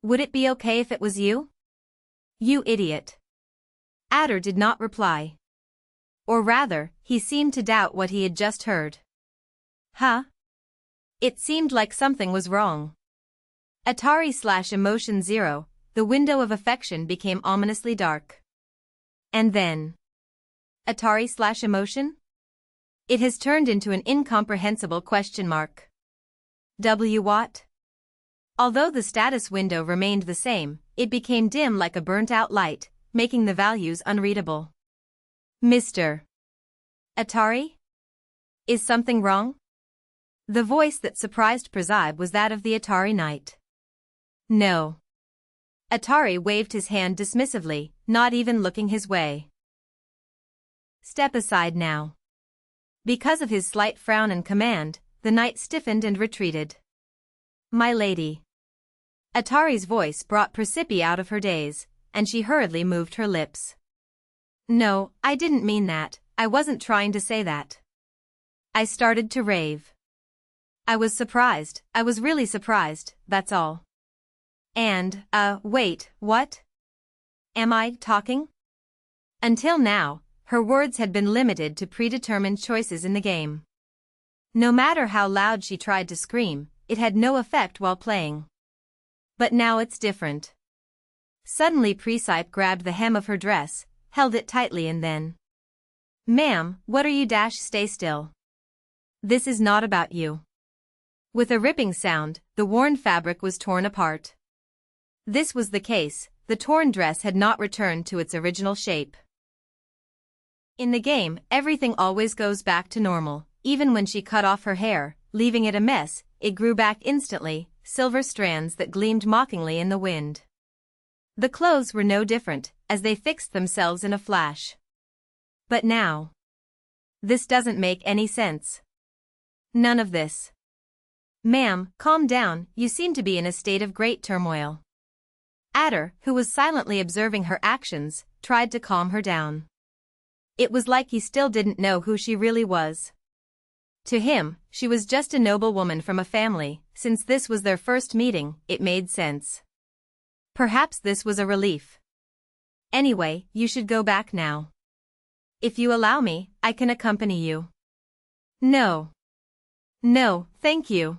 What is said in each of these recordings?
Would it be okay if it was you? You idiot. Attar did not reply. Or rather, he seemed to doubt what he had just heard. Huh? It seemed like something was wrong. Atari/emotion 0, the window of affection became ominously dark. And then. Atari/emotion? It has turned into an incomprehensible question mark. What? Although the status window remained the same, it became dim like a burnt-out light, making the values unreadable. Mr. Atari? Is something wrong? The voice that surprised Presepe was that of the Atari knight. No. Atari waved his hand dismissively, not even looking his way. Step aside now. Because of his slight frown and command, the knight stiffened and retreated. My lady. Atari's voice brought Presepe out of her daze, and she hurriedly moved her lips. No, I didn't mean that, I wasn't trying to say that. I started to rave. I was surprised, I was really surprised, that's all. And, wait, what? Am I talking? Until now, her words had been limited to predetermined choices in the game. No matter how loud she tried to scream, it had no effect while playing. But now it's different. Suddenly Presepe grabbed the hem of her dress, held it tightly and then. Ma'am, what are you? Stay still. This is not about you. With a ripping sound, the worn fabric was torn apart. This was the case, the torn dress had not returned to its original shape. In the game, everything always goes back to normal, even when she cut off her hair, leaving it a mess, it grew back instantly, silver strands that gleamed mockingly in the wind. The clothes were no different, as they fixed themselves in a flash. But now. This doesn't make any sense. None of this. Ma'am, calm down, you seem to be in a state of great turmoil. Attar, who was silently observing her actions, tried to calm her down. It was like he still didn't know who she really was. To him, she was just a noble woman from a family. Since this was their first meeting, it made sense. Perhaps this was a relief. Anyway, you should go back now. If you allow me, I can accompany you. No. No, thank you.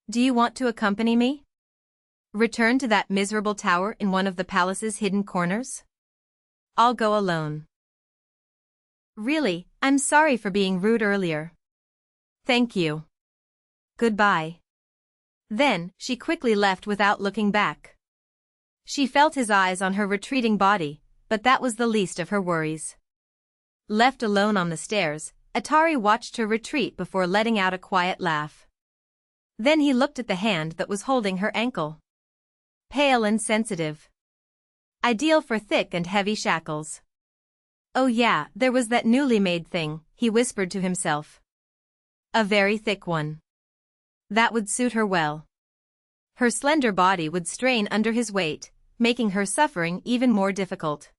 Do you want to accompany me? Return to that miserable tower in one of the palace's hidden corners? I'll go alone. Really, I'm sorry for being rude earlier. Thank you. Goodbye. Then, she quickly left without looking back. She felt his eyes on her retreating body, but that was the least of her worries. Left alone on the stairs, Atari watched her retreat before letting out a quiet laugh. Then he looked at the hand that was holding her ankle. Pale and sensitive. Ideal for thick and heavy shackles. Oh yeah, there was that newly made thing, he whispered to himself. A very thick one. That would suit her well. Her slender body would strain under his weight, making her suffering even more difficult.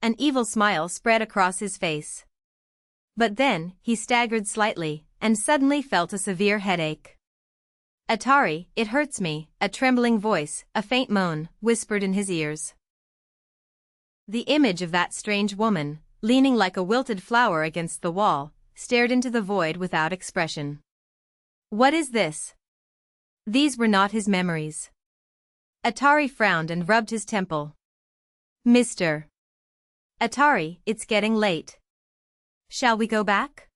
An evil smile spread across his face. But then, he staggered slightly, and suddenly felt a severe headache. Atari, it hurts me, a trembling voice, a faint moan, whispered in his ears. The image of that strange woman, leaning like a wilted flower against the wall, stared into the void without expression. What is this? These were not his memories. Atari frowned and rubbed his temple. Mr. Atari, it's getting late. Shall we go back?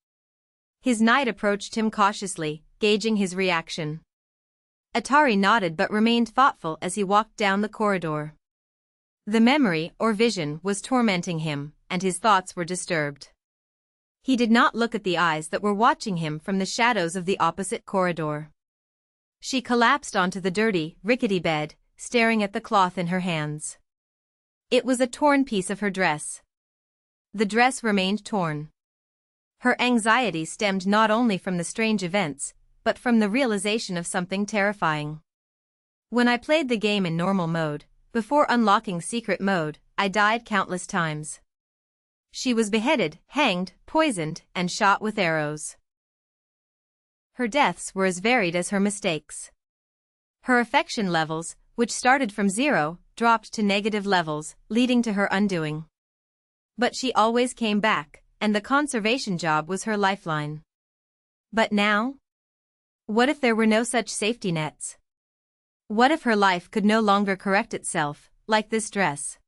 His knight approached him cautiously, gauging his reaction. Atari nodded but remained thoughtful as he walked down the corridor. The memory or vision was tormenting him, and his thoughts were disturbed. He did not look at the eyes that were watching him from the shadows of the opposite corridor. She collapsed onto the dirty, rickety bed, staring at the cloth in her hands. It was a torn piece of her dress. The dress remained torn. Her anxiety stemmed not only from the strange events, but from the realization of something terrifying. When I played the game in normal mode, before unlocking secret mode, I died countless times. She was beheaded, hanged, poisoned, and shot with arrows. Her deaths were as varied as her mistakes. Her affection levels, which started from 0, dropped to negative levels, leading to her undoing. But she always came back, and the conservation job was her lifeline. But now? What if there were no such safety nets? What if her life could no longer correct itself, like this dress?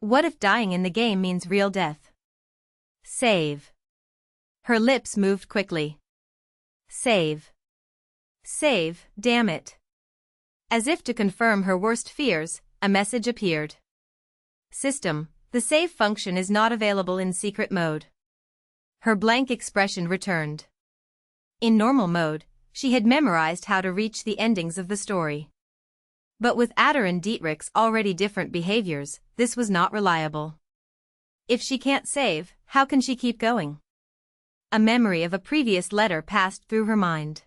What if dying in the game means real death? Save. Her lips moved quickly. Save. Save, damn it. As if to confirm her worst fears, a message appeared. System, the save function is not available in secret mode. Her blank expression returned. In normal mode, she had memorized how to reach the endings of the story. But with Attar and Dietrich's already different behaviors, this was not reliable. If she can't save, how can she keep going? A memory of a previous letter passed through her mind.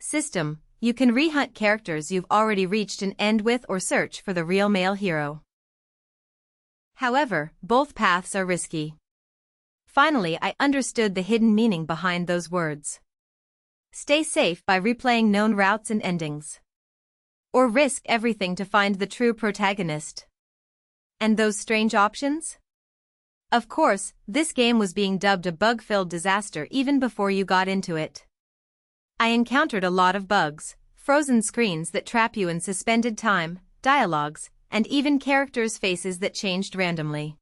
System, you can rehunt characters you've already reached an end with or search for the real male hero. However, both paths are risky. Finally, I understood the hidden meaning behind those words. Stay safe by replaying known routes and endings. Or risk everything to find the true protagonist. And those strange options? Of course, this game was being dubbed a bug-filled disaster even before you got into it. I encountered a lot of bugs, frozen screens that trap you in suspended time, dialogues, and even characters' faces that changed randomly.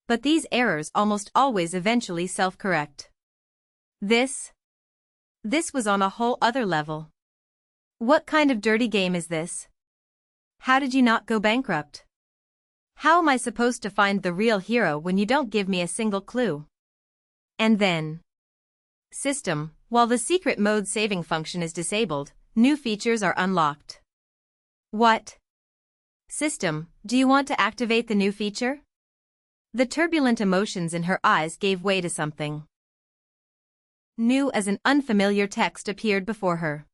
But these errors almost always eventually self-correct. This was on a whole other level. What kind of dirty game is this? How did you not go bankrupt? How am I supposed to find the real hero when you don't give me a single clue? And then... System, while the secret mode saving function is disabled, new features are unlocked. What? System, do you want to activate the new feature? The turbulent emotions in her eyes gave way to something new as an unfamiliar text appeared before her.